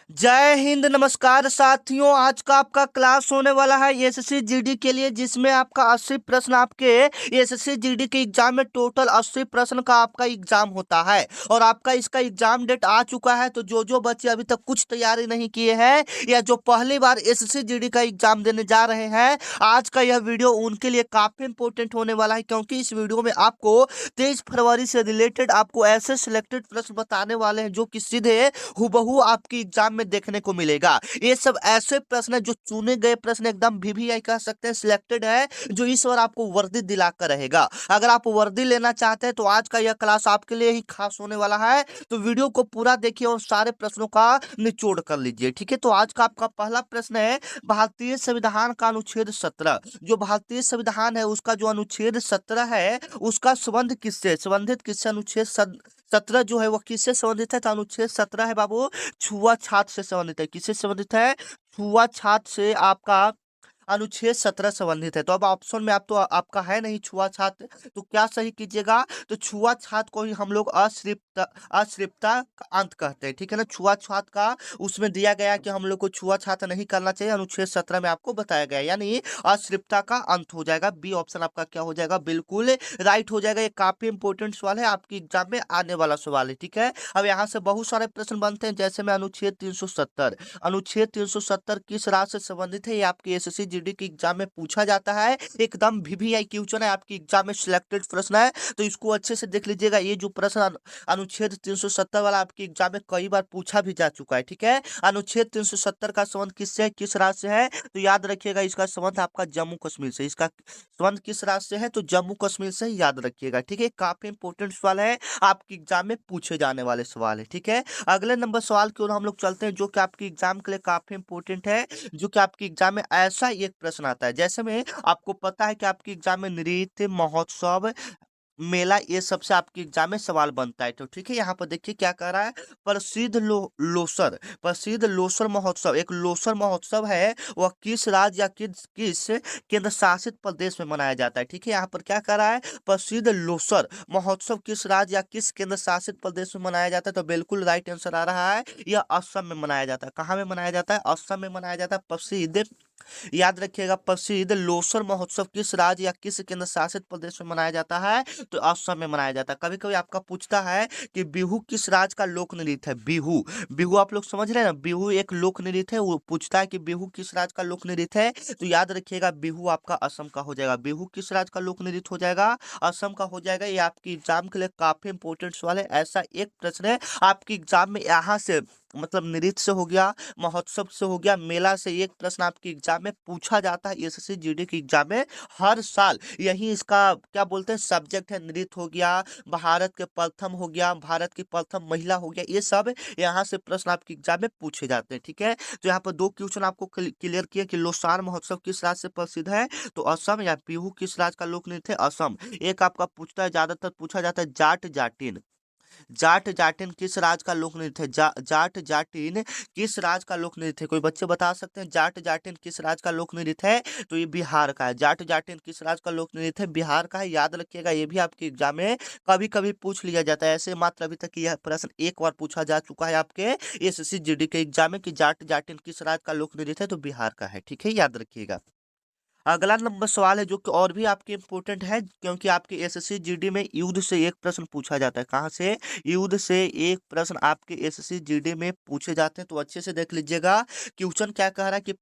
जय हिंद। नमस्कार साथियों, आज का आपका क्लास होने वाला है एसएससी जीडी के लिए, जिसमें आपका 80 प्रश्न आपके एसएससी जीडी के एग्जाम में टोटल 80 प्रश्न का आपका एग्जाम होता है। और आपका इसका एग्जाम डेट आ चुका है। तो जो जो बच्चे अभी तक कुछ तैयारी नहीं किए हैं या जो पहली बार एसएससी जीडी का एग्जाम देने जा रहे हैं, आज का यह वीडियो उनके लिए काफी इंपॉर्टेंट होने वाला है, क्योंकि इस वीडियो में आपको 23 फरवरी से रिलेटेड आपको ऐसे सिलेक्टेड प्रश्न बताने वाले हैं जो कि सीधे हूबहू आपकी एग्जाम में देखने को मिलेगा। ये सब ऐसे प्रश्न है जो चुने गए प्रश्न, एकदम वीवीआई कह सकते हैं, सिलेक्टेड है, जो इस बार आपको वर्दी दिलाकर रहेगा। अगर आप वर्दी लेना चाहते हैं तो आज का यह क्लास आपके लिए ही खास होने वाला है। तो वीडियो को पूरा देखिए और सारे प्रश्नों का निचोड़ कर लीजिए, ठीक है। तो आज का आपका पहला प्रश्न है, भारतीय संविधान का अनुच्छेद 17, जो भारतीय संविधान है उसका जो अनुच्छेद 17 है उसका संबंधित किससे अनुच्छेद 17 जो है वो किससे संबंधित है? तो अनुच्छेद 17 है बाबू, छुआछात से संबंधित है। किससे संबंधित है? छुआछात से आपका अनुच्छेद 17 संबंधित है। तो अब ऑप्शन में आप तो आपका है नहीं छुआछात, तो क्या सही कीजिएगा? तो छुआछात को ही हम लोग अश्लीलता का अंत कहते हैं, ठीक है ना। छुआछात का उसमें दिया गया कि हम लोग को छुआछात नहीं करना चाहिए, अनुच्छेद 17 में आपको बताया गया, यानी अश्लीलता का अंत हो जाएगा। बी ऑप्शन आपका क्या हो जाएगा? बिल्कुल राइट हो जाएगा। ये काफी इंपॉर्टेंट सवाल है, आपकी एग्जाम में आने वाला सवाल है, ठीक है। अब यहाँ से बहुत सारे प्रश्न बनते हैं, जैसे में अनुच्छेद 370 किस राज्य से संबंधित है? ये आपके एसएससी जीडी के एग्जाम में पूछा जाता है, एकदम वीवीआई क्वेश्चन है, आपकी एग्जाम में सिलेक्टेड प्रश्न है। तो इसको अच्छे से देख लीजिएगा। ये जो प्रश्न अनुच्छेद 370 वाला आपके एग्जाम में कई बार पूछा भी जा चुका है, ठीक है। अनुच्छेद 370 का संबंध किससे है, किस राज्य से है? तो याद रखिएगा, इसका संबंध आपका जम्मू कश्मीर से। इसका संबंध किस राज्य से है? तो जम्मू कश्मीर से, याद रखिएगा, ठीक है। काफी इंपॉर्टेंट सवाल है, आपके एग्जाम में पूछे जाने वाले सवाल है, ठीक है। अगले नंबर सवाल की ओर हम लोग चलते हैं, जो कि आपकी एग्जाम के लिए काफी इंपॉर्टेंट है, जो कि आपकी एग्जाम में ऐसा एक प्रश्न आता है, जैसे में आपको पता है कि आपकी एग्जाम में नृत्य महोत्सव मेला ये सबसे आपके एग्जाम में सवाल बनता है। तो ठीक है, यहाँ पर देखिए क्या कह रहा है, प्रसिद्ध लोसर महोत्सव, एक लोसर महोत्सव है, वह किस राज्य या किस केंद्र शासित प्रदेश में मनाया जाता है। ठीक है, यहाँ पर क्या कह रहा है, प्रसिद्ध लोसर महोत्सव किस राज्य या किस केंद्र शासित प्रदेश में मनाया जाता है? तो बिल्कुल राइट आंसर आ रहा है, यह असम में मनाया जाता है। कहाँ में मनाया जाता है? असम में मनाया जाता है। प्रसिद्ध, याद रखिएगा, प्रसिद्ध लोसर महोत्सव किस राज्य या किस केंद्र शासित प्रदेश में मनाया जाता है? तो असम में मनाया जाता है। कभी कभी आपका पूछता है कि बिहू किस राज्य का लोक नृत्य है? बिहू, बिहू आप लोग समझ रहे हैं ना, बिहू एक लोक नृत्य है। वो पूछता है कि बिहू किस राज्य का लोक नृत्य है, तो याद रखिएगा बिहू आपका असम का हो जाएगा। बिहू किस राज्य का लोक नृत्य हो जाएगा? असम का हो जाएगा। ये आपकी एग्जाम के लिए काफी इंपॉर्टेंट सवाल है। ऐसा एक प्रश्न है आपकी एग्जाम में, यहाँ से मतलब नृत्य से हो गया, महोत्सव से हो गया, मेला से, एक प्रश्न आपकी एग्जाम में पूछा जाता है एसएससी जीडी की एग्जाम में हर साल। यही इसका क्या बोलते हैं, सब्जेक्ट है। नृत्य हो गया, भारत के प्रथम हो गया, भारत की प्रथम महिला हो गया, ये सब यहाँ से प्रश्न आपकी एग्जाम में पूछे जाते हैं, ठीक है। तो यहाँ पर दो क्वेश्चन आपको क्लियर किया कि लोसार महोत्सव किस राज्य से प्रसिद्ध है? तो असम। या बिहू किस राज्य का लोक नृत्य है? असम। एक आपका पूछता है, ज्यादातर पूछा जाता है जाट जाटिन किस राज्य का लोक नृत्य है? जाट जाटिन किस राज्य का लोक नृत्य है? कोई बच्चे बता सकते हैं जाट जाटिन किस राज्य का लोक नृत्य है? तो ये बिहार का है। जाट जाटिन किस राज्य का लोक नृत्य है? बिहार का है। याद रखिएगा, ये भी आपके एग्जाम में कभी कभी पूछ लिया जाता है। ऐसे मात्र अभी तक यह प्रश्न एक बार पूछा जा चुका है आपके एसएससी जीडी के एग्जाम में कि जाट जाटिन किस राज्य का लोक नृत्य है? तो बिहार का है, ठीक है, याद रखिएगा। अगला नंबर सवाल है, जो कि और भी आपके इंपॉर्टेंट है, क्योंकि आपके एसएससी जीडी में युद्ध से एक प्रश्न पूछा जाता है। कहाँ से? युद्ध से एक प्रश्न आपके एसएससी जीडी में पूछे जाते हैं। तो अच्छे से देख लीजिएगा, क्वेश्चन क्या कह रहा है कि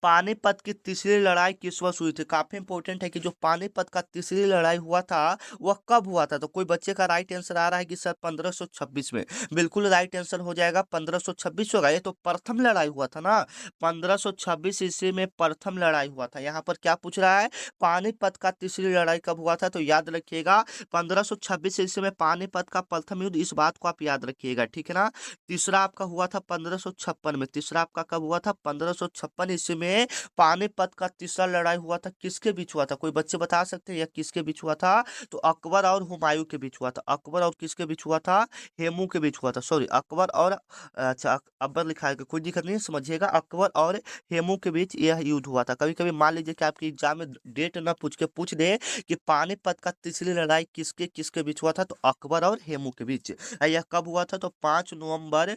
पानीपत की तीसरी लड़ाई किस वर्ष हुई थी? काफी इंपॉर्टेंट है कि जो पानीपत का तीसरी लड़ाई हुआ था वह कब हुआ था? तो कोई बच्चे का राइट आंसर आ रहा है कि सर 1526 में। बिल्कुल राइट आंसर हो जाएगा, 1526 होगा। ये तो प्रथम लड़ाई हुआ था ना, 1526 ईस्वी में प्रथम लड़ाई हुआ था। यहाँ पर क्या पूछ रहा है, पानीपत का तीसरी लड़ाई कब हुआ था? तो याद रखिएगा 1526 ईस्वी में पानीपत का प्रथम युद्ध, इस बात को आप याद रखिएगा, ठीक है ना। तीसरा आपका हुआ था 1556 में। तीसरा आपका कब हुआ था? 1556 ईस्वी में पानीपत का तीसरा लड़ाई हुआ था, किसके बीच हुआ था? कोई बच्चे बता सकते हैं यह किसके बीच हुआ था? तो अकबर और हुमायूं के बीच हुआ था। अकबर और किसके बीच हुआ था? हेमू के बीच हुआ था। सॉरी, अकबर और अच्छा अकबर लिखा है, कोई दिक्कत नहीं है, समझिएगा। अकबर और हेमू के बीच यह युद्ध हुआ था। कभी कभी मान लीजिए कि आपके एग्जाम में डेट ना पूछ के पूछ दे कि पानीपत का तीसरी लड़ाई किसके किसके बीच हुआ था, तो अकबर और हेमू के बीच। यह कब हुआ था? तो 5 नवंबर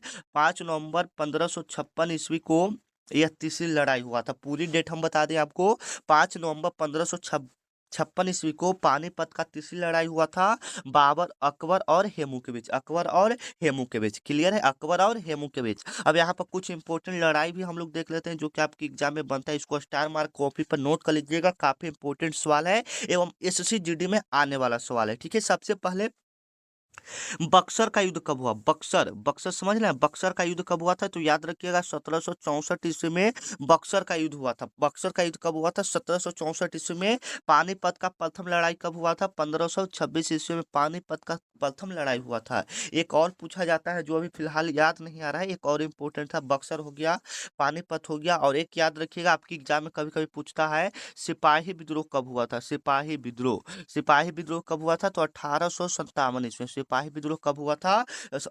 1556 ईस्वी को यह तीसरी लड़ाई हुआ था। पूरी डेट हम बता दें आपको, 5 नवंबर 1556 ईस्वी को पानीपत का तीसरी लड़ाई हुआ था, बाबर अकबर और हेमू के बीच। अकबर और हेमू के बीच, क्लियर है? अकबर और हेमू के बीच। अब यहाँ पर कुछ इंपॉर्टेंट लड़ाई भी हम लोग देख लेते हैं जो कि आपके एग्जाम में बनता है। इसको स्टार मार्क कॉपी पर नोट कर लीजिएगा, काफी इंपॉर्टेंट सवाल है एवं एसएससी जीडी में आने वाला सवाल है। ठीक है, सबसे पहले बक्सर का युद्ध कब हुआ? बक्सर, बक्सर समझ रहे हैं? बक्सर का युद्ध कब हुआ था? तो याद रखिएगा 1764 ईस्वी में बक्सर का युद्ध हुआ था। बक्सर का युद्ध कब हुआ था? 1764 ईस्वी में। पानीपत का प्रथम लड़ाई कब हुआ था? 1526 ईस्वी में पानीपत का प्रथम लड़ाई हुआ था। एक और पूछा जाता है जो अभी फिलहाल याद नहीं आ रहा है, एक और इम्पोर्टेंट था, बक्सर हो गया, पानीपत हो गया, और एक याद रखिएगा आपकी एग्जाम में कभी कभी पूछता है, सिपाही विद्रोह कब हुआ था? सिपाही विद्रोह, सिपाही विद्रोह कब हुआ था? तो 1857 ईस्वी। सिपाही विद्रोह कब हुआ था?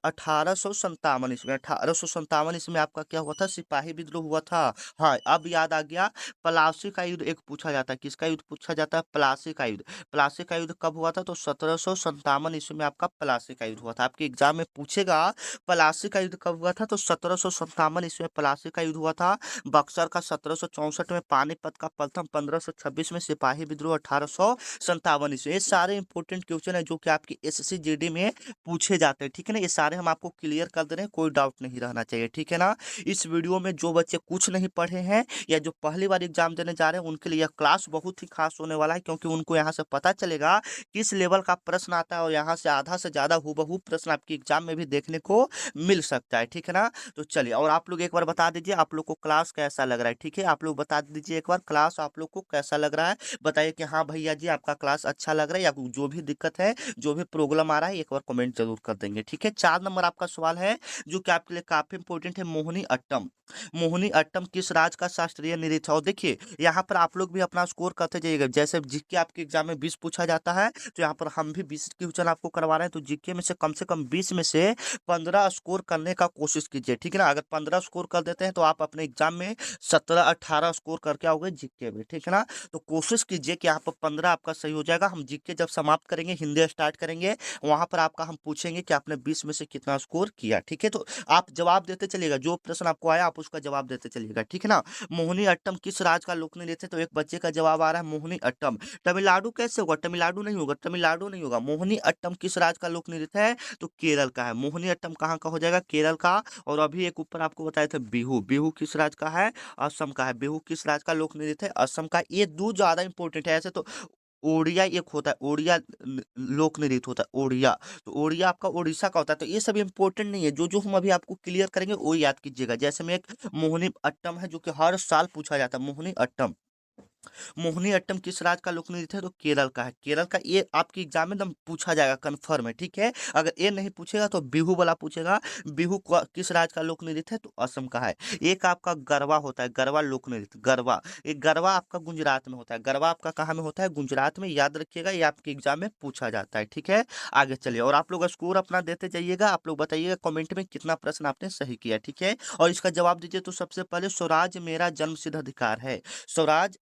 1857 ईस्वी। 1857 ईस्वी में आपका क्या हुआ था? सिपाही विद्रोह हुआ था। हाँ, अब याद आ गया। प्लासी का युद्ध एक पूछा जाता है। किसका युद्ध पूछा जाता है? प्लासी का युद्ध। प्लासी का युद्ध कब हुआ था? तो 1757 ईस्वी में आपका प्लासी का युद्ध हुआ था। आपके एग्जाम में पूछेगा प्लासी का युद्ध कब हुआ था, तो 1757 ईस्वी में प्लासी का युद्ध हुआ था। बक्सर का 1764 में, पानीपत का प्रथम 1526 में, सिपाही विद्रोह 1857 ईस्वी। ये सारे इंपॉर्टेंट क्वेश्चन है जो कि आपकी एसएससी जीडी में पूछे जाते हैं। ठीक है ना, ये सारे हम आपको क्लियर कर दे रहे हैं, कोई डाउट नहीं रहना चाहिए। ठीक है ना, इस वीडियो में जो बच्चे कुछ नहीं पढ़े हैं या जो पहली बार एग्जाम देने जा रहे हैं उनके लिए यह क्लास बहुत ही खास होने वाला है, क्योंकि उनको यहाँ से पता चलेगा किस लेवल का प्रश्न आता है, और यहाँ से आधा से ज्यादा हूबहू प्रश्न आपके एग्जाम में भी देखने को मिल सकता है। ठीक है ना, तो चलिए, और आप लोग एक बार बता दीजिए आप लोग को क्लास कैसा लग रहा है। ठीक है, आप लोग बता दीजिए एक बार क्लास आप लोग को कैसा लग रहा है। बताइए कि हाँ भैया जी आपका क्लास अच्छा लग रहा है, या जो भी दिक्कत है, जो भी प्रॉब्लम आ रहा है, एक बार कमेंट जरूर कर देंगे। ठीक है, 4 नंबर आपका सवाल है जो कि आपके लिए काफी इंपॉर्टेंट है, मोहिनी अट्टम। मोहिनी अट्टम किस राज्य का शास्त्रीय नृत्य है? और देखिए यहाँ पर आप लोग भी अपना स्कोर करते जाइएगा। जैसे जीके आपके एग्जाम में 20 पूछा जाता है, तो यहाँ पर हम भी 20 क्वेश्चन आपको करवा रहे हैं, तो जीके में से कम 20 में से 15 स्कोर करने का कोशिश कीजिए। ठीक है ना, अगर 15 स्कोर कर देते हैं तो आप अपने एग्जाम में 17-18 स्कोर करके आओगे जीके में। ठीक है ना, तो कोशिश कीजिए कि यहाँ पर 15 आपका सही हो जाएगा। हम जीके जब समाप्त करेंगे, हिंदी स्टार्ट करेंगे, वहां पर आपका हम पूछेंगे कि आपने 20 में से कितना स्कोर किया। ठीक है, तो आप जवाब देते चलिएगा, जो प्रश्न आपको आया आप उसका जवाब देते चलिएगा। ठीक है ना, मोहिनी अट्टम किस राज्य का लोक नृत्य है? तो एक बच्चे का जवाब आ रहा है मोहिनी अट्टम। तमिलनाडु कैसे होगा? तमिलनाडु नहीं होगा, तमिलनाडु नहीं होगा। मोहिनी अट्टम किस राज्य का लोक नृत्य है? तो केरल का है। मोहिनी अट्टम कहाँ का हो जाएगा? केरल का। और अभी एक ऊपर आपको बताए थे बिहू, बिहू किस राज्य का है? असम का है। बिहू किस राज्य का लोक नृत्य है? असम का। ये दो ज्यादा इंपॉर्टेंट है। ऐसे तो ओडिया एक होता है, ओडिया लोक नृत्य होता है, ओडिया। तो ओडिया आपका उड़ीसा का होता है। तो ये सब इंपॉर्टेंट नहीं है, जो जो हम अभी आपको क्लियर करेंगे वो याद कीजिएगा। जैसे में एक मोहिनी अट्टम है जो कि हर साल पूछा जाता है, मोहिनी अट्टम। मोहिनी अट्टम किस राज्य का लोक नृत्य है? तो केरल का है। केरल का। ये आपकी एग्जाम में एकदम पूछा जाएगा, कंफर्म है। ठीक है, अगर ये नहीं पूछेगा तो बिहू वाला पूछेगा। बिहू किस राज्य का लोक नृत्य है? तो असम का है। एक आपका गरबा होता है, गरबा लोक नृत्य, गरबा। एक गरबा आपका गुजरात में होता है। गरबा आपका कहाँ में होता है? गुजरात में। याद रखिएगा, ये आपके एग्जाम में पूछा जाता है। ठीक है, आगे चलिए, और आप लोग स्कोर अपना देते जाइएगा। आप लोग बताइएगा कमेंट में कितना प्रश्न आपने सही किया। ठीक है, और इसका जवाब दीजिए। तो सबसे पहले, स्वराज मेरा जन्मसिद्ध अधिकार है। स्वराज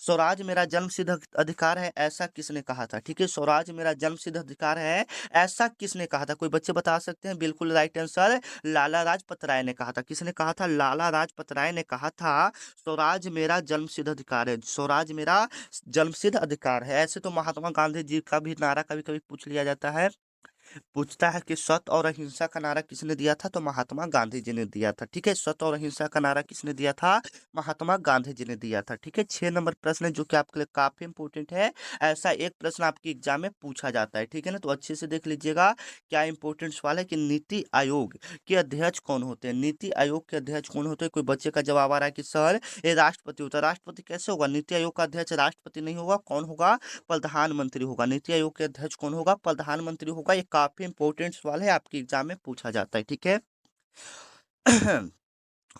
स्वराज मेरा जन्मसिद्ध अधिकार है, ऐसा किसने कहा था? ठीक है, स्वराज मेरा जन्मसिद्ध अधिकार है, ऐसा किसने कहा था? कोई बच्चे बता सकते हैं? बिल्कुल राइट आंसर, लाला लाजपत राय ने कहा था। किसने कहा था? लाला लाजपत राय ने कहा था स्वराज मेरा जन्मसिद्ध अधिकार है, स्वराज मेरा जन्मसिद्ध अधिकार है। ऐसे तो महात्मा गांधी जी का भी नारा कभी कभी पूछ लिया जाता है, पूछता है कि सत्य और अहिंसा का नारा किसने दिया था? तो महात्मा गांधी जी ने दिया था। ठीक है, सत्य और अहिंसा का नारा किसने दिया था? महात्मा गांधी जी ने दिया था। ठीक है, 6 नंबर प्रश्न है जो कि आपके लिए काफी इंपोर्टेंट है। ऐसा एक प्रश्न आपकी एग्जाम में पूछा जाता है। ठीक है ना, तो अच्छे से देख लीजिएगा क्या इंपोर्टेंट सवाल है कि नीति आयोग के अध्यक्ष कौन होते हैं? नीति आयोग के अध्यक्ष कौन होते हैं? कोई बच्चे का जवाब आ रहा है कि सर ये राष्ट्रपति होता है। राष्ट्रपति कैसे होगा? नीति आयोग का अध्यक्ष राष्ट्रपति नहीं होगा, कौन होगा? प्रधानमंत्री होगा। नीति आयोग के अध्यक्ष कौन होगा? प्रधानमंत्री होगा। ये काफी इंपॉर्टेंट सवाल है, आपके एग्जाम में पूछा जाता है। ठीक है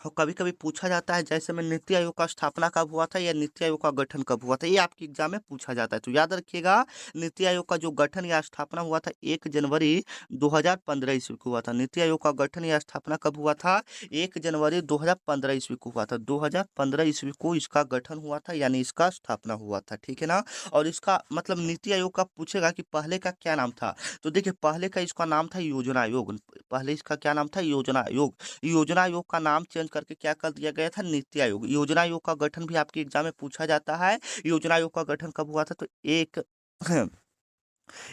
और कभी-कभी पूछा जाता है जैसे में नीति आयोग का स्थापना कब हुआ था या नीति आयोग का गठन कब हुआ था, ये आपके एग्जाम में पूछा जाता है। तो याद रखिएगा, नीति आयोग का जो गठन या स्थापना हुआ था 1 जनवरी 2015 ईस्वी को हुआ था। नीति आयोग का गठन या स्थापना कब हुआ था? 1 जनवरी 2015 ईस्वी को हुआ था। 2015 ईस्वी को इसका गठन हुआ था, यानी इसका स्थापना हुआ था, ठीक है ना? और इसका मतलब नीति आयोग का पूछेगा कि पहले का क्या नाम था? तो देखिए, पहले का इसका नाम था योजना आयोग। पहले इसका क्या नाम था? योजना आयोग। योजना आयोग का नाम चेंज करके क्या कर दिया गया था? नीति आयोग। योजना आयोग का गठन भी आपके एग्जाम में पूछा जाता है। योजना आयोग का गठन कब हुआ था? तो एक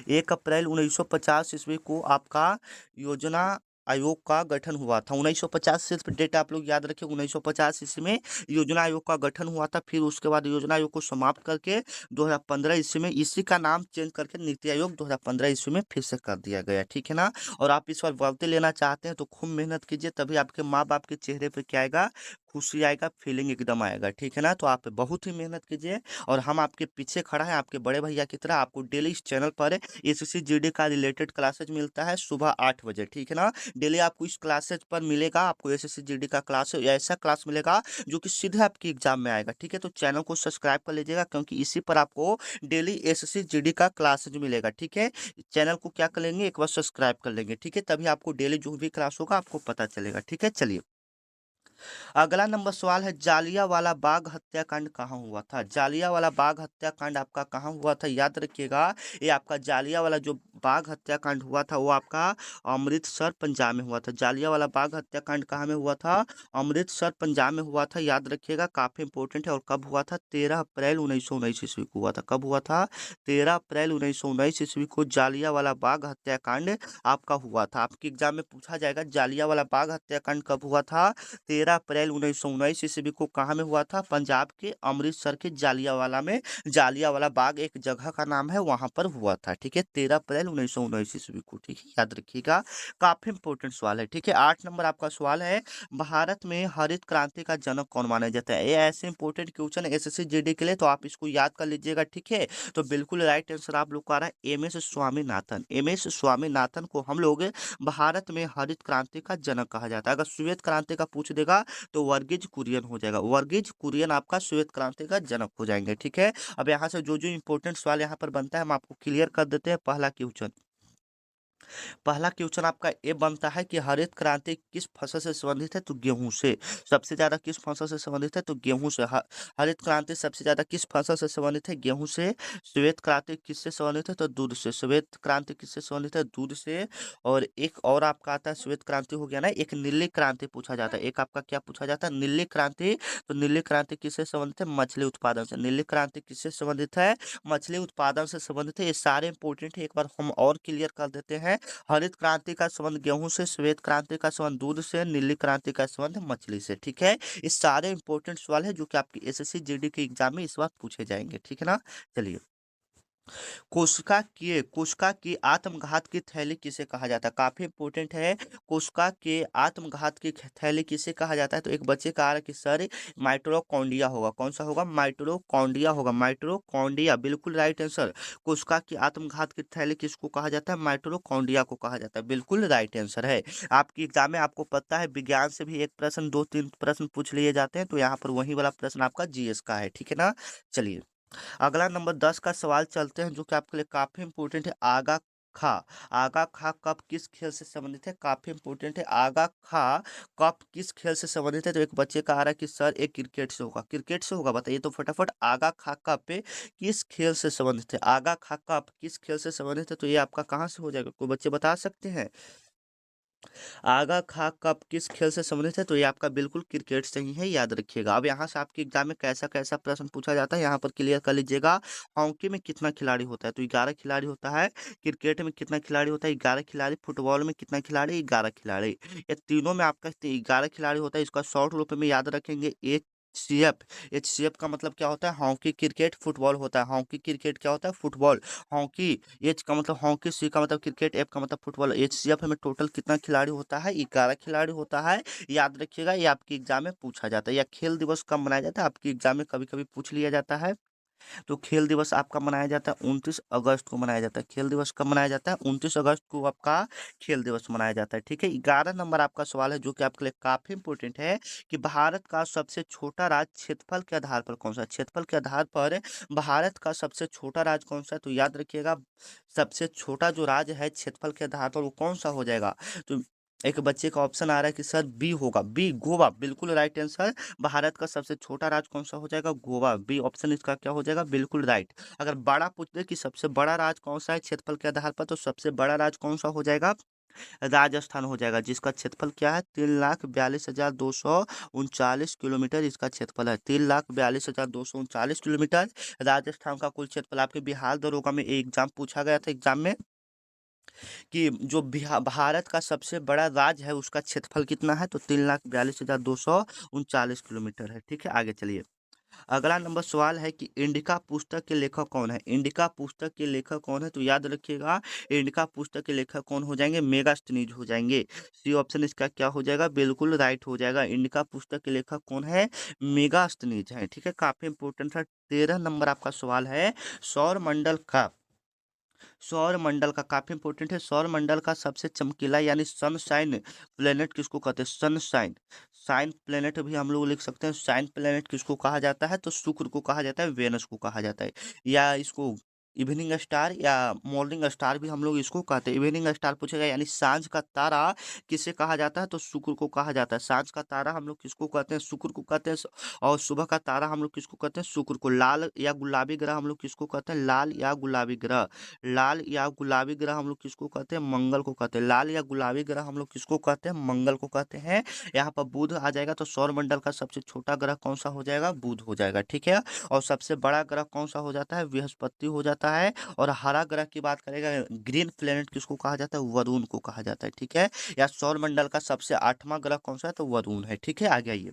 1 अप्रैल 1950 ईस्वी को आपका योजना आयोग का गठन हुआ था। 1950 सिर्फ डेट आप लोग याद रखें, 1950 ईस्वी में योजना आयोग का गठन हुआ था। फिर उसके बाद योजना आयोग को समाप्त करके 2015 ईस्वी में इसी का नाम चेंज करके नीति आयोग 2015 ईस्वी में फिर से कर दिया गया, ठीक है ना? और आप इस बार वर्दी लेना चाहते हैं तो खूब मेहनत कीजिए, तभी आपके माँ बाप के चेहरे पे क्या आएगा? खुशी आएगा, फीलिंग एकदम आएगा, ठीक है ना? तो आप बहुत ही मेहनत कीजिए और हम आपके पीछे खड़ा है, आपके बड़े भैया की तरह। आपको डेली इस चैनल पर एसएससी जीडी का रिलेटेड क्लासेज मिलता है सुबह 8 बजे, ठीक है ना? डेली आपको इस क्लासेज पर मिलेगा, आपको एसएससी जीडी का क्लास ऐसा क्लास मिलेगा जो कि सीधे आपके एग्जाम में आएगा, ठीक है? तो चैनल को सब्सक्राइब कर लीजिएगा, क्योंकि इसी पर आपको डेली एसएससी जीडी का क्लासेज मिलेगा, ठीक है? चैनल को क्या कर लेंगे? एक बार सब्सक्राइब कर लेंगे, ठीक है? तभी आपको डेली जो भी क्लास होगा आपको पता चलेगा, ठीक है? चलिए, अगला नंबर सवाल है, जालियांवाला बाग हत्याकांड कहाँ हुआ था? जालियांवाला बाग हत्याकांड आपका कहाँ हुआ था? याद रखिएगा, ये आपका जालियांवाला जो बाग हत्याकांड हुआ था वो आपका अमृतसर पंजाब में हुआ था। जालियांवाला बाग हत्याकांड कहाँ में हुआ था? अमृतसर पंजाब में हुआ था। याद रखिएगा, काफी इंपॉर्टेंट है। और कब हुआ था? 13 अप्रैल 1919 ईस्वी को हुआ था। कब हुआ था? 13 अप्रैल 1919 ईस्वी को जालियांवाला बाग हत्याकांड आपका हुआ था। आपके एग्जाम में पूछा जाएगा जालियांवाला बाग हत्याकांड कब हुआ था? 13 अप्रैल 1919 ईस्वी को कहाँ में हुआ था? पंजाब के अमृतसर के जालियांवाला में। जालियांवाला बाग एक जगह का नाम है, वहां पर हुआ था, ठीक है? 13 अप्रैल 1919 ईस्वी को, ठीक है? याद रखिएगा, काफी इंपोर्टेंट सवाल है, ठीक है? 8 नंबर आपका सवाल है, भारत में हरित क्रांति का जनक कौन माना जाता है? ये ऐसे इंपोर्टेंट क्वेश्चन है एसएससी जीडी के लिए, तो आप इसको याद कर लीजिएगा, ठीक है? तो बिल्कुल राइट आंसर आप लोग का आ रहा है M S Swaminathan. M S Swaminathan को हम लोग भारत में हरित क्रांति का जनक कहा जाता है। अगर श्वेत क्रांति का पूछ देगा तो वर्गीज कुरियन हो जाएगा। वर्गीज कुरियन आपका श्वेत क्रांति का जनक हो जाएंगे, ठीक है? अब यहाँ से जो जो इंपॉर्टेंट सवाल यहाँ पर बनता है हम आपको क्लियर कर देते हैं। पहला क्वेश्चन, पहला क्वेश्चन आपका ये बनता है कि हरित क्रांति किस फसल से संबंधित है? तो गेहूं से। सबसे ज्यादा किस फसल से संबंधित है? तो गेहूं से। हरित क्रांति सबसे ज्यादा किस फसल से संबंधित है? गेहूं से। श्वेत क्रांति किससे संबंधित है? तो दूध से। श्वेत क्रांति किससे संबंधित है? दूध से। और एक और आपका आता है, श्वेत क्रांति हो गया ना, एक नीली क्रांति पूछा जाता है। एक आपका क्या पूछा जाता है? नीली क्रांति। तो नीली क्रांति किससे संबंधित है? मछली उत्पादन से। नीली क्रांति किससे संबंधित है? मछली उत्पादन से संबंधित है। ये सारे इंपोर्टेंट है, एक बार हम और क्लियर कर देते हैं। हरित क्रांति का संबंध गेहूं से, श्वेत क्रांति का संबंध दूध से, नीली क्रांति का संबंध मछली से, ठीक है? ये सारे इंपॉर्टेंट सवाल है जो कि आपकी एसएससी जीडी के एग्जाम में इस बार पूछे जाएंगे, ठीक है ना? चलिए, कोशिका की आत्मघात की थैली किसे कहा जाता है? काफी इंपोर्टेंट है। कोशिका के आत्मघात की थैली किसे कहा जाता है? तो एक बच्चे का आ रहा है कि सर माइटोकॉन्ड्रिया होगा। कौन सा होगा? माइटोकॉन्ड्रिया होगा। माइटोकॉन्ड्रिया, बिल्कुल राइट आंसर। कोशिका की आत्मघात की थैली किसको कहा जाता है? माइटोकॉन्ड्रिया को कहा जाता है, बिल्कुल राइट आंसर है। आपकी एग्जाम में आपको पता है विज्ञान से भी एक प्रश्न, 2-3 प्रश्न पूछ लिए जाते हैं, तो यहाँ पर वही वाला प्रश्न आपका जीएस का है, ठीक है ना? चलिए, अगला नंबर 10 का सवाल चलते हैं, जो कि आपके लिए काफी इंपोर्टेंट है। आगा खा। आगा खा कब किस खेल से संबंधित है? काफी इंपोर्टेंट है। आगा खा कब किस खेल से संबंधित है? तो एक बच्चे का आ रहा है कि सर एक क्रिकेट से होगा। क्रिकेट से होगा? बताइए तो फटाफट। आगा खा कब पे किस खेल से संबंधित है? आगा खा कब किस खेल से संबंधित है? तो ये आपका कहाँ से हो जाएगा? कोई बच्चे बता सकते हैं? आगा खा कब किस खेल से संबंधित है? तो ये आपका बिल्कुल क्रिकेट से ही है, याद रखिएगा। अब यहाँ से आपके एग्जाम में कैसा कैसा प्रश्न पूछा जाता है यहाँ पर क्लियर कर लीजिएगा। हॉकी में कितना खिलाड़ी होता है? तो 11 खिलाड़ी होता है। क्रिकेट में कितना खिलाड़ी होता है? 11 खिलाड़ी। फुटबॉल में कितना खिलाड़ी? 11 खिलाड़ी। ये तीनों में आपका 11 खिलाड़ी होता है। इसका शॉर्ट रूप में याद रखेंगे, HCF। HCF का मतलब क्या होता है? हॉकी क्रिकेट फुटबॉल होता है। हॉकी क्रिकेट क्या होता है? फुटबॉल। हॉकी, एच का मतलब हॉकी, सी का मतलब क्रिकेट, एफ का मतलब फुटबॉल। HCF में टोटल कितना खिलाड़ी होता है? 11 खिलाड़ी होता है। याद रखिएगा, ये आपके एग्जाम में पूछा जाता है। या खेल दिवस कब मनाया जाता है? आपके एग्जाम में कभी कभी पूछ लिया जाता है। तो खेल दिवस आपका मनाया जाता है 29 अगस्त को मनाया जाता है। खेल दिवस कब मनाया जाता है? 29 अगस्त को आपका खेल दिवस मनाया जाता है। ठीक है, 11 नंबर आपका सवाल है जो कि आपके लिए काफी इंपॉर्टेंट है कि भारत का सबसे छोटा राज्य क्षेत्रफल के आधार पर कौन सा है? क्षेत्रफल के आधार पर भारत का सबसे छोटा राज्य कौन सा है? तो याद रखिएगा, सबसे छोटा जो राज्य है क्षेत्रफल के आधार पर वो कौन सा हो जाएगा? तो एक बच्चे का ऑप्शन आ रहा है कि सर बी होगा, बी गोवा, बिल्कुल राइट आंसर। भारत का सबसे छोटा राज्य कौन सा हो जाएगा? गोवा, बी ऑप्शन इसका क्या हो जाएगा? बिल्कुल राइट। अगर बड़ा पूछ दे कि सबसे बड़ा राज्य कौन सा है क्षेत्रफल के आधार पर, तो सबसे बड़ा राज्य कौन सा हो जाएगा? राजस्थान हो जाएगा, जिसका क्षेत्रफल क्या है? 3,42,239 किलोमीटर इसका क्षेत्रफल है। 3,42,239 किलोमीटर राजस्थान का कुल क्षेत्रफल। आपके बिहार दरोगा में एग्जाम पूछा गया था एग्जाम में कि जो भारत का सबसे बड़ा राज्य है उसका क्षेत्रफल कितना है? तो 3,42,239 किलोमीटर है। ठीक है, आगे चलिए। अगला नंबर सवाल है कि इंडिका पुस्तक के लेखक कौन है? इंडिका पुस्तक के लेखक कौन है? तो याद रखिएगा, इंडिका पुस्तक के लेखक कौन हो जाएंगे? मेगास्थनीज हो जाएंगे। सी ऑप्शन इसका क्या हो जाएगा? बिल्कुल राइट हो जाएगा। इंडिका पुस्तक के लेखक कौन है? मेगास्थनीज है। ठीक है, काफी इंपोर्टेंट है। 13 नंबर आपका सवाल है, सौर मंडल का सौर मंडल का काफी इंपोर्टेंट है। सौर मंडल का सबसे चमकीला यानी सनशाइन प्लेनेट किसको कहते हैं? सनशाइन, साइन प्लेनेट भी हम लोग लिख सकते हैं। साइन प्लेनेट किसको कहा जाता है? तो शुक्र को कहा जाता है, वेनस को कहा जाता है, या इसको इवनिंग स्टार या मॉर्निंग स्टार भी हम लोग इसको कहते हैं। इवनिंग स्टार पूछेगा यानी सांझ का तारा किसे कहा जाता है? तो शुक्र को कहा जाता है। सांझ का तारा हम लोग किसको कहते हैं? शुक्र को कहते हैं। और सुबह का तारा हम लोग किसको कहते हैं? शुक्र को। लाल या गुलाबी ग्रह हम लोग किसको कहते हैं? लाल या गुलाबी ग्रह। लाल या गुलाबी ग्रह हम लोग किसको कहते हैं? मंगल को कहते हैं। लाल या गुलाबी ग्रह हम लोग किसको कहते हैं? मंगल को कहते हैं। यहाँ पर बुध आ जाएगा, तो सौर मंडल का सबसे छोटा ग्रह कौन सा हो जाएगा? बुध हो जाएगा। ठीक है, और सबसे बड़ा ग्रह कौन सा हो जाता है? बृहस्पति हो जाता है। और हरा ग्रह की बात करेगा, ग्रीन प्लेनेट किसको कहा जाता है? वरुण को कहा जाता है। ठीक है, या सौर मंडल का सबसे 8वां ग्रह कौन सा है? तो वरुण है। ठीक है, आगे आइए।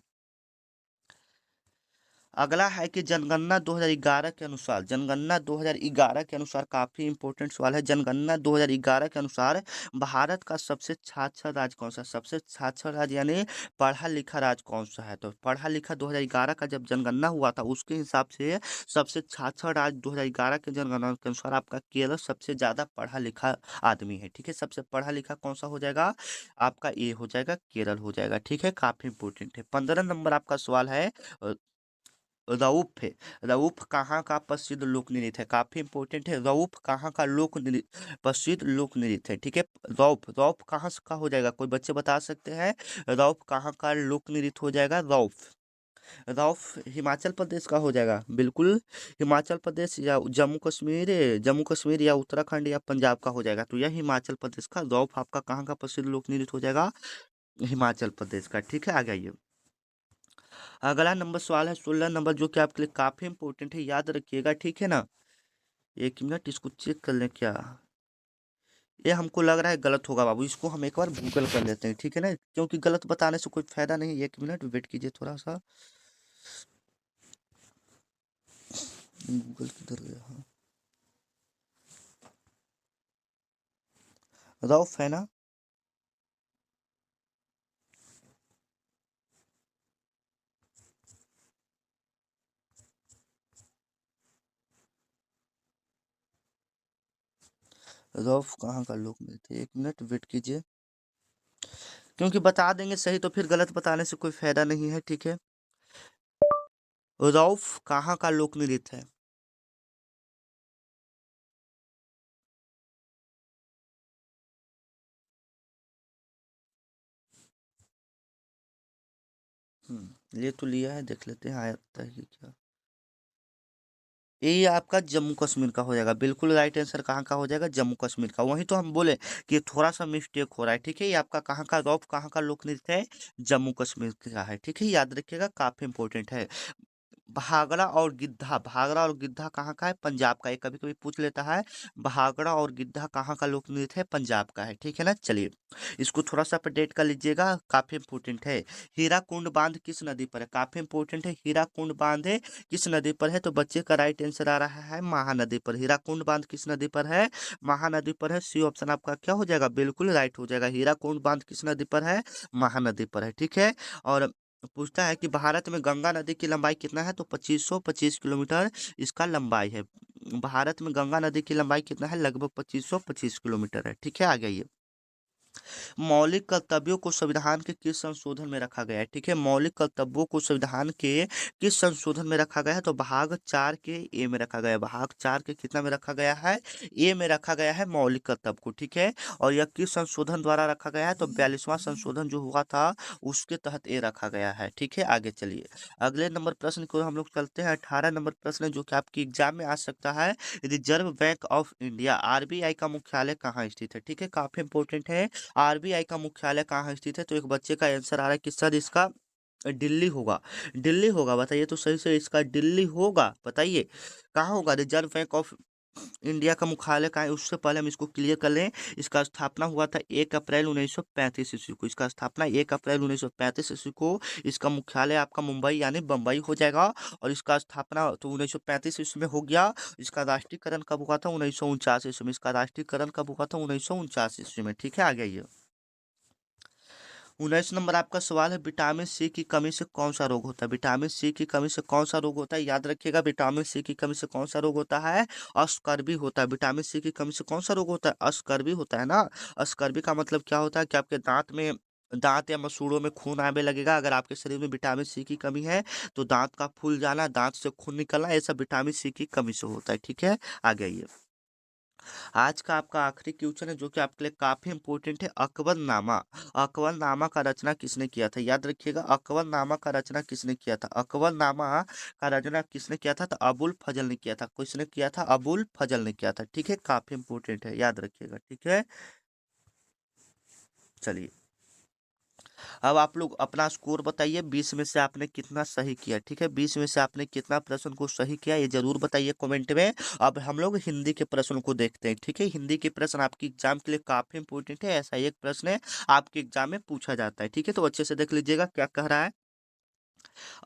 अगला है कि जनगणना 2011 के अनुसार, जनगणना 2011 के अनुसार काफी इंपॉर्टेंट सवाल है। जनगणना 2011 के अनुसार भारत का सबसे साक्षर राज्य कौन सा? सबसे साक्षर राज्य यानी पढ़ा लिखा राज्य कौन सा है? तो पढ़ा लिखा 2011 का जब जनगणना हुआ था उसके हिसाब से सबसे साक्षर राज्य 2011 के जनगणना के अनुसार आपका केरल सबसे ज्यादा पढ़ा लिखा आदमी है। ठीक है, सबसे पढ़ा लिखा कौन सा हो जाएगा? आपका ये हो जाएगा, केरल हो जाएगा। ठीक है, काफी इंपॉर्टेंट है। 15 नंबर आपका सवाल है, रऊफ है। रऊफ कहाँ का प्रसिद्ध लोक नृत्य है? काफी इंपॉर्टेंट है। रऊफ कहाँ का लोक नृत्य, प्रसिद्ध लोक नृत्य है? ठीक है, रऊफ, रऊफ कहाँ से का हो जाएगा? कोई बच्चे बता सकते हैं रऊफ कहाँ का लोक नृत्य हो जाएगा? रऊफ, रऊफ हिमाचल प्रदेश का हो जाएगा। बिल्कुल, हिमाचल प्रदेश या जम्मू कश्मीर, जम्मू कश्मीर या उत्तराखंड या पंजाब का हो जाएगा। तो यह हिमाचल प्रदेश का रऊफ आपका कहाँ का प्रसिद्ध लोक नृत्य हो जाएगा? हिमाचल प्रदेश का। ठीक है, आगे आइए। अगला नंबर सवाल है 16 नंबर, जो कि आपके लिए काफी इंपॉर्टेंट है, याद रखिएगा। ठीक है ना, एक मिनट इसको चेक कर लें क्या। ये हमको लग रहा है गलत होगा बाबू, इसको हम एक बार गूगल कर लेते हैं। ठीक है ना, क्योंकि गलत बताने से कोई फायदा नहीं। एक मिनट वेट कीजिए थोड़ा सा। गूगल किधर गया? हाँ, रऊफ है ना? रऊफ कहाँ का लोग मिलते हैं? एक मिनट वेट कीजिए, क्योंकि बता देंगे सही तो फिर गलत बताने से कोई फायदा नहीं है। ठीक है, रऊफ कहाँ का लोक नृत्य है? ये तो लिया है, देख लेते हैं आता है कि क्या। ये आपका जम्मू कश्मीर का हो जाएगा। बिल्कुल राइट आंसर कहाँ का हो जाएगा? जम्मू कश्मीर का। वही तो हम बोले कि थोड़ा सा मिस्टेक हो रहा है। ठीक है, ये आपका कहाँ का रौफ कहाँ का लोक नृत्य है? जम्मू कश्मीर का है। ठीक है, याद रखिएगा, काफी इंपॉर्टेंट है। भागड़ा और गिद्धा, भागड़ा और गिद्धा कहाँ का है? पंजाब का। ये कभी कभी पूछ लेता है, भागड़ा और गिद्धा कहाँ का लोक नृत्य है? पंजाब का है। ठीक है ना, चलिए इसको थोड़ा सा अपडेट कर लीजिएगा, काफी इंपॉर्टेंट है। हीराकुंड बांध किस नदी पर है? काफी इंपॉर्टेंट है। हीराकुंड बांध है किस नदी पर है? तो बच्चे का राइट आंसर आ रहा है महानदी पर। हीराकुंड बांध किस नदी पर है? महानदी पर है। सी ऑप्शन आपका क्या हो जाएगा? बिल्कुल राइट हो जाएगा। हीराकुंड बांध किस नदी पर है? महानदी पर है। ठीक है, और पूछता है कि भारत में गंगा नदी की लंबाई कितना है, तो 2525 किलोमीटर इसका लंबाई है। भारत में गंगा नदी की लंबाई कितना है, लगभग 2525 किलोमीटर है। ठीक है, आ गई। मौलिक कर्तव्यों को संविधान के किस संशोधन में रखा गया है? ठीक है, मौलिक कर्तव्यों को संविधान के किस संशोधन में रखा गया है, तो भाग 4 के ए में रखा गया है। भाग 4 के कितना में रखा गया है, ए में रखा गया है मौलिक कर्तव्य को। ठीक है, और यह किस संशोधन द्वारा रखा गया है, तो 42वां संशोधन जो हुआ था उसके तहत ए रखा गया है। ठीक है, आगे चलिए। अगले नंबर प्रश्न को हम लोग चलते हैं। 18 नंबर प्रश्न जो कि आपकी एग्जाम में आ सकता है। Reserve bank of India RBI का मुख्यालय कहाँ स्थित है? ठीक है, काफी इंपॉर्टेंट है। आरबीआई का मुख्यालय कहाँ स्थित है, तो एक बच्चे का आंसर आ रहा है कि सर इसका दिल्ली होगा। दिल्ली होगा, बताइए तो सही से, इसका दिल्ली होगा, बताइए कहाँ होगा। रिजर्व बैंक ऑफ इंडिया का मुख्यालय कहाँ है, उससे पहले हम इसको क्लियर कर लें। इसका स्थापना हुआ था 1 अप्रैल 1935 ईस्वी को। इसका स्थापना 1 अप्रैल 1935 ईस्वी को। इसका मुख्यालय आपका मुंबई यानी बम्बई हो जाएगा। और इसका स्थापना तो 1935 ईस्वी में हो गया। इसका राष्ट्रीयकरण कब हुआ था, 1949 ईस्वी में। इसका राष्ट्रीयकरण कब हुआ था, 1949 ईस्वी में। ठीक है, आ गया ये। 19 नंबर आपका सवाल है, विटामिन सी की कमी से कौन सा रोग होता है? विटामिन सी की कमी से कौन सा रोग होता है, याद रखिएगा। विटामिन सी की कमी से कौन सा रोग होता है, अस्कर्वी होता है। विटामिन सी की कमी से कौन सा रोग होता है, अस्कर्वी होता है ना। अस्कर्वी का मतलब क्या होता है कि आपके दांत या मसूड़ों में खून आने लगेगा। अगर आपके शरीर में विटामिन सी की कमी है तो दांत का फूल जाना, दांत से खून निकलना, ये सब विटामिन सी की कमी से होता है। ठीक है, आ गई। आज का आपका आखिरी क्वेश्चन है जो कि आपके लिए काफी इंपॉर्टेंट है। अकबरनामा, अकबरनामा का रचना किसने किया था, याद रखिएगा। अकबरनामा का रचना किसने किया था, अकबरनामा का रचना किसने किया था, तो अबुल फजल ने किया था। किसने किया था, अबुल फजल ने किया था। ठीक है, काफी इंपॉर्टेंट है, याद रखिएगा। ठीक है, चलिए। अब आप लोग अपना स्कोर बताइए, 20 में से आपने कितना सही किया। ठीक है, 20 में से आपने कितना प्रश्न को सही किया, ये जरूर बताइए कमेंट में। अब हम लोग हिंदी के प्रश्न को देखते हैं। ठीक है, हिंदी के प्रश्न आपकी एग्जाम के लिए काफी इंपॉर्टेंट है। ऐसा एक प्रश्न है आपके एग्जाम में पूछा जाता है। ठीक है, तो अच्छे से देख लीजिएगा क्या कह रहा है।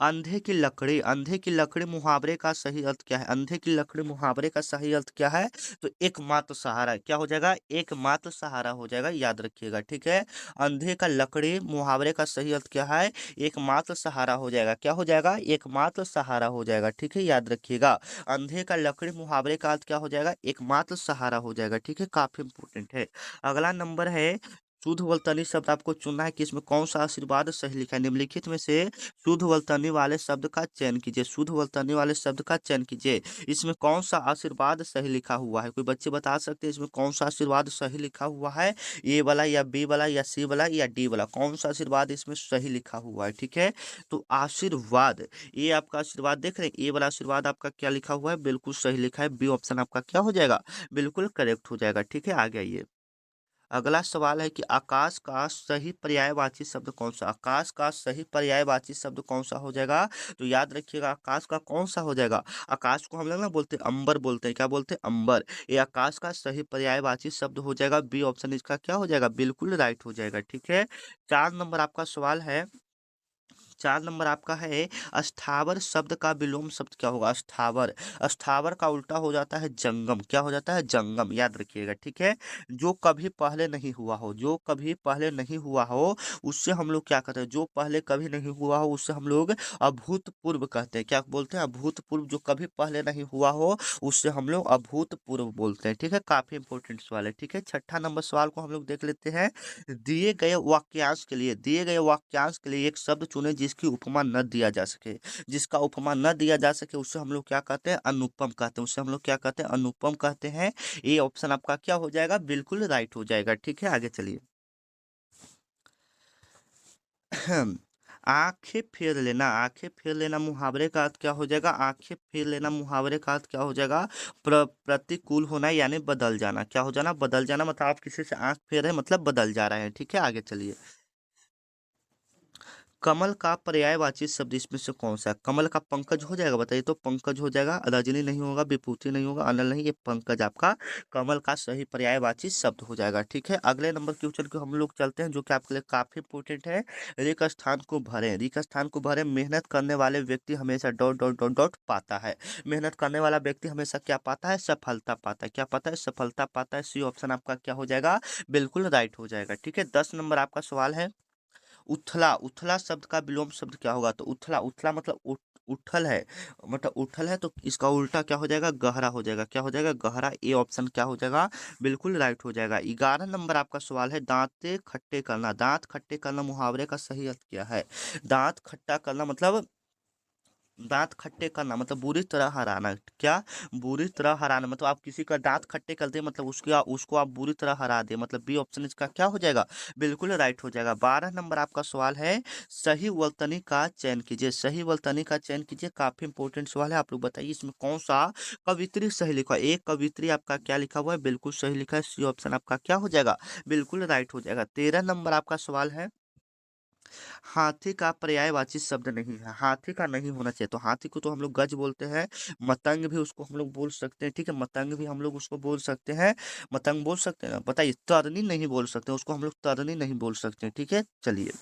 अंधे की लकड़ी, अंधे की लकड़ी मुहावरे का सही अर्थ क्या है? अंधे की लकड़ी मुहावरे का सही अर्थ क्या है, तो एकमात्र सहारा। क्या हो जाएगा, एकमात्र सहारा हो जाएगा, याद रखिएगा। ठीक है, अंधे का लकड़ी मुहावरे का सही अर्थ क्या है, एकमात्र सहारा हो जाएगा। क्या हो जाएगा, एकमात्र सहारा हो जाएगा। ठीक है, याद रखिएगा। अंधे का लकड़ी मुहावरे का अर्थ क्या हो जाएगा, एकमात्र सहारा हो जाएगा। ठीक है, काफी इंपोर्टेंट है। अगला नंबर है, शुद्ध वर्तनी शब्द आपको चुनना है कि इसमें कौन सा आशीर्वाद सही लिखा है। निम्नलिखित में से शुद्ध वर्तनी वाले शब्द का चयन कीजिए। शुद्ध वर्तनी वाले शब्द का चयन कीजिए। इसमें कौन सा आशीर्वाद सही लिखा हुआ है, कोई बच्चे बता सकते हैं इसमें कौन सा आशीर्वाद सही लिखा हुआ है, ए वाला या बी वाला या सी वाला या डी वाला, कौन सा आशीर्वाद इसमें सही लिखा हुआ है। ठीक है, तो आशीर्वाद, ये आपका आशीर्वाद देख रहे हैं, ए वाला आशीर्वाद आपका क्या लिखा हुआ है, बिल्कुल सही लिखा है। बी ऑप्शन आपका क्या हो जाएगा, बिल्कुल करेक्ट हो जाएगा। ठीक है, आ गया ये। अगला सवाल है कि आकाश का सही पर्यायवाची शब्द कौन सा, आकाश का सही पर्यायवाची शब्द कौन सा हो जाएगा, तो याद रखिएगा आकाश का कौन सा हो जाएगा। आकाश को हम लोग ना बोलते हैं अंबर, बोलते हैं, क्या बोलते हैं, अंबर। ये आकाश का सही पर्यायवाची शब्द हो जाएगा। बी ऑप्शन इसका क्या हो जाएगा, बिल्कुल राइट हो जाएगा। ठीक है, 4 नंबर आपका सवाल है। 4 नंबर आपका है, अस्थावर शब्द का विलोम शब्द क्या होगा, अस्थावर। अस्थावर का उल्टा हो जाता है जंगम, क्या हो जाता है, जंगम, याद रखिएगा। ठीक है, जो कभी पहले नहीं हुआ हो, जो कभी पहले नहीं हुआ हो उससे हम लोग क्या कहते हैं, जो पहले कभी नहीं हुआ हो उससे हम लोग अभूतपूर्व कहते हैं। क्या बोलते हैं, अभूतपूर्व। जो कभी पहले नहीं हुआ हो उससे हम लोग अभूतपूर्व बोलते हैं। ठीक है, काफी इंपॉर्टेंट सवाल है। ठीक है, 6 नंबर सवाल को हम लोग देख लेते हैं। दिए गए वाक्यांश के लिए, दिए गए वाक्यांश के लिए एक शब्द चुने जिसकी उपमा न दिया जा सके। जिसका उपमा न दिया जा सके उससे हम लोग क्या कहते हैं, अनुपम कहते हैं। उससे हम लोग क्या कहते हैं, अनुपम कहते हैं। ये ऑप्शन आपका क्या हो जाएगा, बिल्कुल राइट हो जाएगा। ठीक है, आगे चलिए। आंखें फेर लेना, आंखें फेर लेना मुहावरे का अर्थ क्या हो जाएगा, आंखें फेर लेना मुहावरे का अर्थ क्या हो जाएगा, प्रतिकूल होना यानी बदल जाना। क्या हो जाना, बदल जाना, मतलब आप किसी से आंख फेर रहे हैं मतलब बदल जा रहे हैं। ठीक है, आगे चलिए। कमल का पर्यायवाची शब्द इसमें से कौन सा है, कमल का पंकज हो जाएगा, बताइए तो। पंकज हो जाएगा, रजनी नहीं होगा, विभूति नहीं होगा, अनल नहीं, ये पंकज आपका कमल का सही पर्यायवाची शब्द हो जाएगा। ठीक है, अगले नंबर क्वेश्चन को हम लोग चलते हैं जो कि आपके लिए काफी इंपोर्टेंट है। रिक्त स्थान को भरें, रिक्त स्थान को भरें, मेहनत करने वाले व्यक्ति हमेशा डॉट डॉट डॉट डॉट पाता है। मेहनत करने वाला व्यक्ति हमेशा क्या पाता है, सफलता पाता है। क्या पाता है, सफलता पाता है। सी ऑप्शन आपका क्या हो जाएगा, बिल्कुल राइट हो जाएगा। ठीक है, 10 नंबर आपका सवाल है। उथला, उथला शब्द का विलोम शब्द क्या होगा? तो उथला, उथला मतलब उठल है, मतलब उठल है, तो इसका उल्टा क्या हो जाएगा? गहरा हो जाएगा। क्या हो जाएगा? गहरा। ए ऑप्शन क्या हो जाएगा? बिल्कुल राइट हो जाएगा। 11 नंबर आपका सवाल है, दांते खट्टे करना। दांत खट्टे करना मुहावरे का सही अर्थ क्या है? दांत खट्टा करना मतलब दांत खट्टे करना मतलब बुरी तरह हराना। क्या? बुरी तरह हराना मतलब आप किसी का दांत खट्टे कर दे, मतलब उसको आप बुरी तरह हरा दे, मतलब बी ऑप्शन इसका क्या हो जाएगा? बिल्कुल राइट हो जाएगा। 12 नंबर आपका सवाल है, सही वल्तनी का चयन कीजिए। सही वल्तनी का चयन कीजिए, काफी इंपॉर्टेंट सवाल है। आप लोग बताइए इसमें कौन सा कवित्री सही लिखा है? एक कवित्री आपका क्या लिखा हुआ है? बिल्कुल सही लिखा है। सी ऑप्शन आपका क्या हो जाएगा? बिल्कुल राइट हो जाएगा। 13 नंबर आपका सवाल है, हाथी का पर्यायवाची शब्द नहीं है। हाथी का नहीं होना चाहिए, तो हाथी को तो हम लोग गज बोलते हैं। मतंग भी उसको हम लोग बोल सकते हैं, ठीक है, मतंग भी हम लोग उसको बोल सकते हैं। मतंग बोल सकते हैं ना? बताइए, तरनी नहीं बोल सकते, उसको हम लोग तरनी नहीं बोल सकते, ठीक है। चलिए,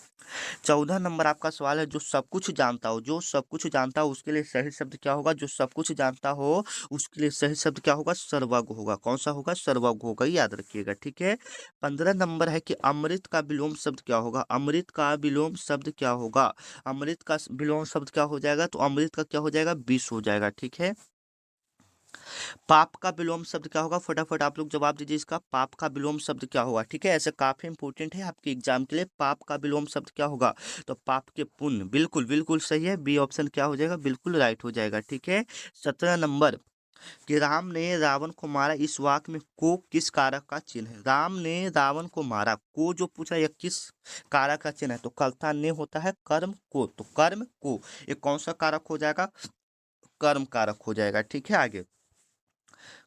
14 नंबर आपका सवाल है, जो सब कुछ जानता हो। जो सब कुछ जानता हो उसके लिए सही शब्द क्या होगा? जो सब कुछ जानता हो उसके लिए सही शब्द क्या होगा? सर्वज्ञ होगा। कौन सा होगा? सर्वज्ञ होगा, याद रखिएगा, ठीक है। 15 नंबर है कि अमृत का विलोम शब्द क्या होगा? अमृत का विलोम शब्द क्या होगा? अमृत का विलोम शब्द क्या हो जाएगा? तो अमृत का क्या हो जाएगा? विष हो जाएगा, ठीक है। पाप का विलोम शब्द क्या होगा? फटाफट आप लोग जवाब दीजिए इसका। पाप का विलोम शब्द क्या होगा? ठीक है, ऐसे काफी इंपोर्टेंट है आपके एग्जाम के लिए। पाप का विलोम शब्द क्या होगा? तो पाप के पुण्य। बिल्कुल बिल्कुल सही है, बी ऑप्शन क्या हो जाएगा? बिल्कुल राइट हो जाएगा, ठीक है। 17 नंबर, कि राम ने रावण को मारा, इस वाक्य में को किस कारक का चिन्ह है? राम ने रावण को मारा, को जो पूछा यह किस कारक का चिन्ह है? तो कर्ता ने होता है कर्म को, तो कर्म को ये कौन सा कारक हो जाएगा? कर्म कारक हो जाएगा, ठीक है। आगे,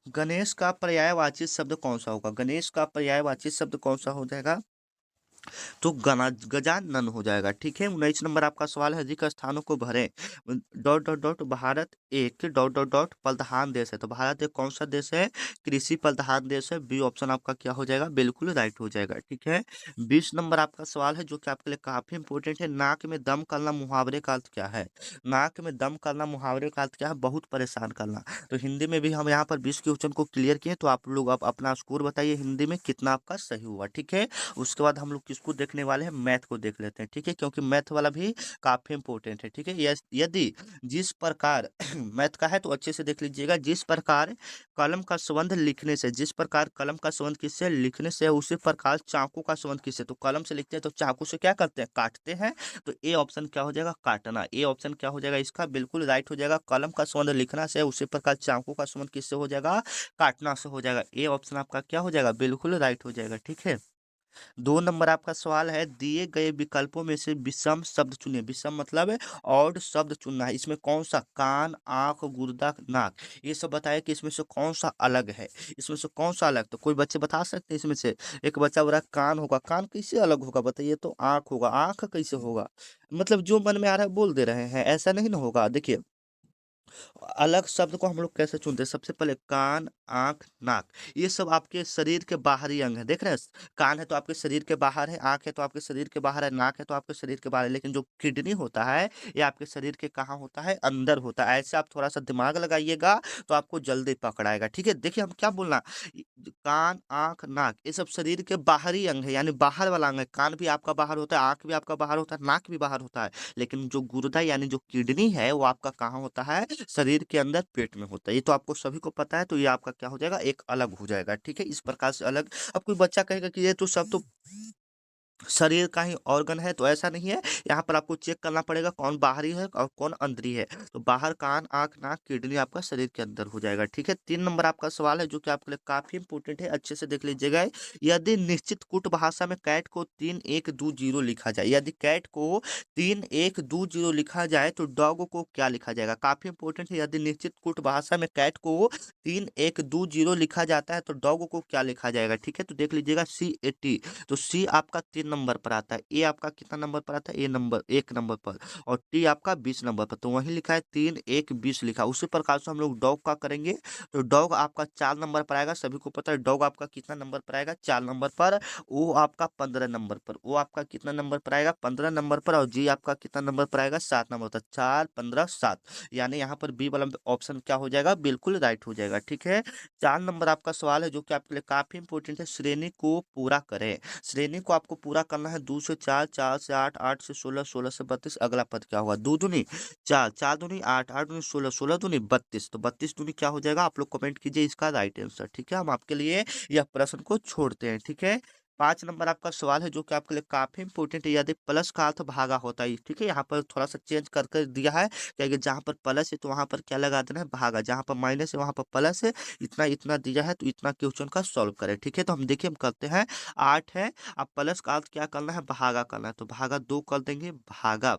गणेश का पर्यायवाची शब्द कौन सा होगा? गणेश का पर्यायवाची शब्द कौन सा हो जाएगा? तो गजानन हो जाएगा, ठीक है। 19 नंबर आपका सवाल है, अधिक स्थानों को भरें। डॉट डॉट डॉट भारत एक डॉट डॉट डॉट प्रधान देश है। तो भारत एक कौन सा देश है? कृषि प्रधान देश है। बी ऑप्शन आपका क्या हो जाएगा? बिल्कुल राइट हो जाएगा, ठीक है। 20 नंबर आपका सवाल है, जो कि आपके लिए काफी इंपोर्टेंट है, नाक में दम करना मुहावरे का अर्थ क्या है? नाक में दम करना मुहावरे का अर्थ क्या है? बहुत परेशान करना। तो हिंदी में भी हम यहाँ पर 20 क्वेश्चन को क्लियर किए, तो आप लोग आप अपना स्कोर बताइए हिंदी में कितना आपका सही हुआ, ठीक है। उसके बाद हम लोग किसको देखने वाले हैं? मैथ को देख लेते हैं, ठीक है, क्योंकि मैथ वाला भी काफी इंपॉर्टेंट है, ठीक है। यदि जिस प्रकार मैथ का है तो अच्छे से देख लीजिएगा। जिस प्रकार कलम का संबंध लिखने से, जिस प्रकार कलम का संबंध किससे? लिखने से, उसी प्रकार चाकू का संबंध किससे? तो कलम से लिखते हैं तो चाकू से क्या करते हैं? काटते हैं। तो ए ऑप्शन क्या हो जाएगा? काटना। ए ऑप्शन क्या हो जाएगा इसका? बिल्कुल राइट हो जाएगा। कलम का संबंध लिखना से, उसी प्रकार चाकू का संबंध किससे हो जाएगा? काटना से हो जाएगा। ए ऑप्शन आपका क्या हो जाएगा? बिल्कुल राइट हो जाएगा, ठीक है। 2 नंबर आपका सवाल है, दिए गए विकल्पों में से विषम शब्द चुनिए। विषम मतलब ऑड शब्द चुनना है। इसमें कौन सा? कान, आंख, गुर्दा, नाक, ये सब बताया कि इसमें से कौन सा अलग है? इसमें से कौन सा अलग? तो कोई बच्चे बता सकते हैं इसमें से? एक बच्चा बोला कान होगा। कान कैसे अलग होगा बताइए? तो आंख होगा। आंख कैसे होगा? मतलब जो मन में आ रहा है बोल दे रहे हैं, ऐसा नहीं ना होगा। देखिए, अलग शब्द को हम लोग कैसे चुनते हैं? सबसे पहले कान, आंख, नाक, ये सब आपके शरीर के बाहरी अंग है। देख रहे हैं, कान है तो आपके शरीर के बाहर है, आंख है तो आपके शरीर के बाहर है, नाक है तो आपके शरीर के बाहर है। लेकिन जो किडनी होता है ये आपके शरीर के कहाँ होता है? अंदर होता है। ऐसे आप थोड़ा सा दिमाग लगाइएगा तो आपको जल्दी पकड़ाएगा, ठीक है। देखिए हम क्या बोलना, कान, आंख, नाक, ये सब शरीर के बाहरी अंग है, यानी बाहर वाला अंग है। कान भी आपका बाहर होता है, आंख भी आपका बाहर होता है, नाक भी बाहर होता है। लेकिन जो गुर्दा यानी जो किडनी है वो आपका कहाँ होता है? शरीर के अंदर, पेट में होता है। ये तो आपको सभी को पता है, तो ये आपका क्या हो जाएगा? एक अलग हो जाएगा, ठीक है। इस प्रकार से अलग। अब कोई बच्चा कहेगा कि ये तो सब तो शरीर का ही ऑर्गन है, तो ऐसा नहीं है। यहाँ पर आपको चेक करना पड़ेगा कौन बाहरी है और कौन अंदरी है। तो बाहर कान, आंख, नाक, किडनी आपका शरीर के अंदर हो जाएगा, ठीक है। 3 नंबर आपका सवाल है, जो कि आपके लिए काफी इंपोर्टेंट है, अच्छे से देख लीजिएगा। यदि निश्चित कूट भाषा में कैट को 3120 लिखा जाए, यदि कैट को 3120 लिखा जाए तो डॉग को क्या लिखा जाएगा? काफी इंपोर्टेंट है। यदि निश्चित कूट भाषा में कैट को 3120 लिखा जाता है तो डॉग को क्या लिखा जाएगा? ठीक है, तो देख लीजिएगा CAT। तो सी आपका 3 नंबर पर आता है। ए आपका कितना नंबर पर आता है? ए नंबर 1 नंबर पर। और टी आपका 20 नंबर पर। तो वहीं लिखा है 3 1 20 लिखा। उसी प्रकार से हम लोग डॉग का करेंगे। तो डॉग आपका 4 नंबर पर आएगा। सभी को पता है डॉग आपका कितना नंबर पर आएगा? 4 नंबर पर। ओ आपका 15 नंबर पर। ओ आपका कितना नंबर पर आएगा? 15 नंबर पर। और जी आपका कितना नंबर पर आएगा? 7 नंबर पर। 4 15 7, यानी यहाँ पर बी वाला ऑप्शन क्या हो जाएगा? बिल्कुल राइट हो जाएगा, ठीक है। 4 नंबर आपका सवाल है, जो कि आपके लिए काफी इंपोर्टेंट है, श्रेणी को पूरा करें। श्रेणी को आपको पूरा पूरा करना है। 2 से 4, 4 से 8, 8 से 16, 16 से 32। अगला पद क्या होगा? 2 दूनी 4, 4 दूनी 8, 8 दूनी 16, 16 दूनी 32। तो 32 दूनी क्या हो जाएगा? आप लोग कमेंट कीजिए इसका राइट आंसर। ठीक है, हम आपके लिए यह प्रश्न को छोड़ते हैं। ठीक है, 5 नंबर आपका सवाल है जो कि आपके लिए काफी इंपोर्टेंट है। यदि प्लस का अर्थ भागा होता है, ठीक है, यहाँ पर थोड़ा सा चेंज कर कर दिया है, क्या जहाँ पर प्लस है तो वहां पर क्या लगा देना है? भागा। जहाँ पर माइनस है वहां पर प्लस है। इतना इतना दिया है तो इतना क्वेश्चन का सॉल्व करें। ठीक है, तो हम देखिए हम करते हैं। 8 है, अब प्लस का अर्थ क्या करना है? भागा करना है, तो भागा 2 कर देंगे, भागा।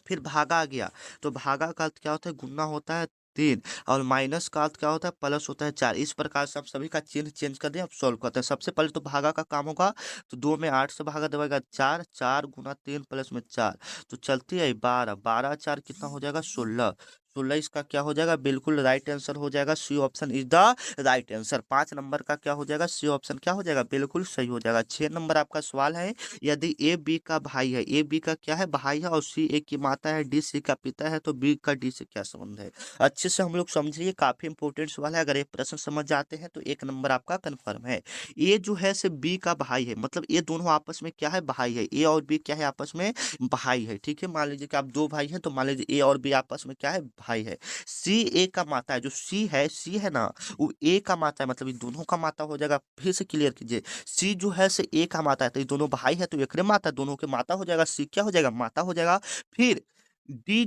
फिर भागा आ गया, तो भागा का अर्थ क्या होता है? गुना होता है 3। और माइनस का अर्थ क्या होता है? प्लस होता है 4। इस प्रकार से आप सभी का चिन्ह चेंज कर दें, आप सॉल्व करते हैं। सबसे पहले तो भागा का काम होगा, तो 2 में 8 से भागा देगा 4, 4 गुना 3 प्लस में 4, तो चलती है 12, 12 4 कितना हो जाएगा? 16, 16 इसका क्या हो जाएगा? बिल्कुल राइट आंसर हो जाएगा। C option is the right answer. 5 नंबर का क्या हो जाएगा? सी ऑप्शन क्या हो जाएगा? बिल्कुल सही हो जाएगा। 6 नंबर आपका सवाल है, यदि ए बी का भाई है, ए बी का क्या है? भाई है, और सी ए की माता है, डी सी का पिता है, तो बी का डी से क्या संबंध है? अच्छे से हम लोग समझिए, काफी इंपॉर्टेंट सवाल है। अगर ये प्रश्न समझ जाते हैं तो 1 नंबर आपका कंफर्म है। ए जो है से बी का भाई है, मतलब ये दोनों आपस में क्या है? भाई है। ए और बी क्या है? आपस में भाई है। ठीक है, मान लीजिए कि आप 2 भाई हैं, तो मान लीजिए ए और बी आपस में क्या है? भाई है। सी ए का माता है, जो सी है ना, वो ए का माता है, मतलब ये दोनों का माता हो जाएगा। फिर से क्लियर कीजिए, सी जो है से ए का माता है, तो ये दोनों भाई है, तो एकरे माता, दोनों के माता हो जाएगा। सी क्या हो जाएगा? माता हो जाएगा। फिर डी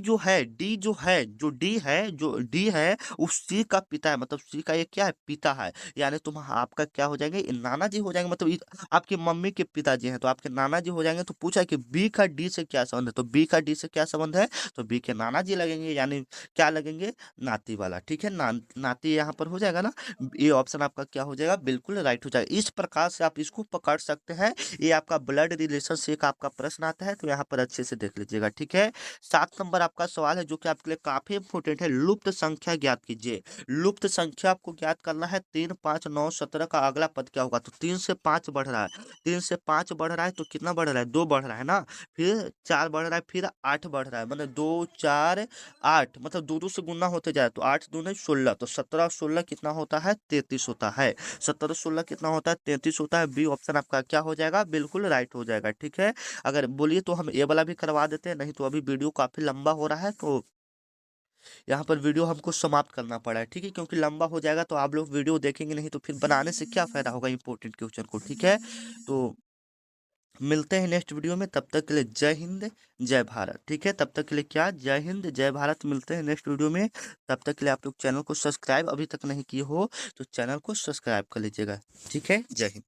है, उस सी का पिता है, मतलब सी का ये क्या है? पिता है। यानी तुम आपका क्या हो जाएंगे? नाना जी हो जाएंगे, मतलब आपकी मम्मी के पिताजी हैं तो आपके नाना जी हो जाएंगे। तो पूछा कि बी का डी से क्या संबंध है, तो बी का डी से क्या संबंध है? तो बी के नाना जी लगेंगे, यानी क्या लगेंगे? नाती वाला। ठीक है, नाती यहाँ पर हो जाएगा ना। ये ऑप्शन आपका क्या हो जाएगा? बिल्कुल राइट हो जाएगा। इस प्रकार से आप इसको पकड़ सकते हैं। ये आपका ब्लड रिलेशन से एक आपका प्रश्न आता है, तो यहाँ पर अच्छे से देख लीजिएगा। ठीक है, 7 नंबर आपका सवाल है जो कि आपके लिए काफी इंपोर्टेंट है। लुप्त संख्या ज्ञात कीजिए। लुप्त संख्या आपको ज्ञात करना है। 3 5 9 17 का अगला पद क्या होगा? तो 3 से 5 बढ़ रहा है, 3 से 5 बढ़ रहा है, तो कितना बढ़ रहा है? 2 बढ़ रहा है ना। फिर 4 बढ़ रहा है, फिर 8 बढ़ रहा है, मतलब 2 4 8, मतलब दो दो से गुना होते जाए, तो 8 दूने 16, तो 17 और 16 कितना होता है? 33 होता है। 17 16 कितना होता है? 33 होता है। बी ऑप्शन आपका क्या हो जाएगा? बिल्कुल राइट हो जाएगा। ठीक है, अगर बोलिए तो हम ये वाला भी करवा देते हैं, नहीं तो अभी वीडियो काफी लंबा हो रहा है, तो यहाँ पर वीडियो हमको समाप्त करना पड़ा है। ठीक है, क्योंकि लंबा हो जाएगा तो आप लोग वीडियो देखेंगे नहीं, तो फिर बनाने से क्या फायदा होगा इंपॉर्टेंट क्वेश्चन को। ठीक है, तो मिलते हैं नेक्स्ट वीडियो में, तब तक के लिए जय हिंद जय भारत। ठीक है, तब तक के लिए क्या? जय हिंद जय भारत। मिलते हैं नेक्स्ट वीडियो में, तब तक के लिए आप लोग चैनल को सब्सक्राइब अभी तक नहीं किए हो तो चैनल को सब्सक्राइब कर लीजिएगा। ठीक है, जय हिंद।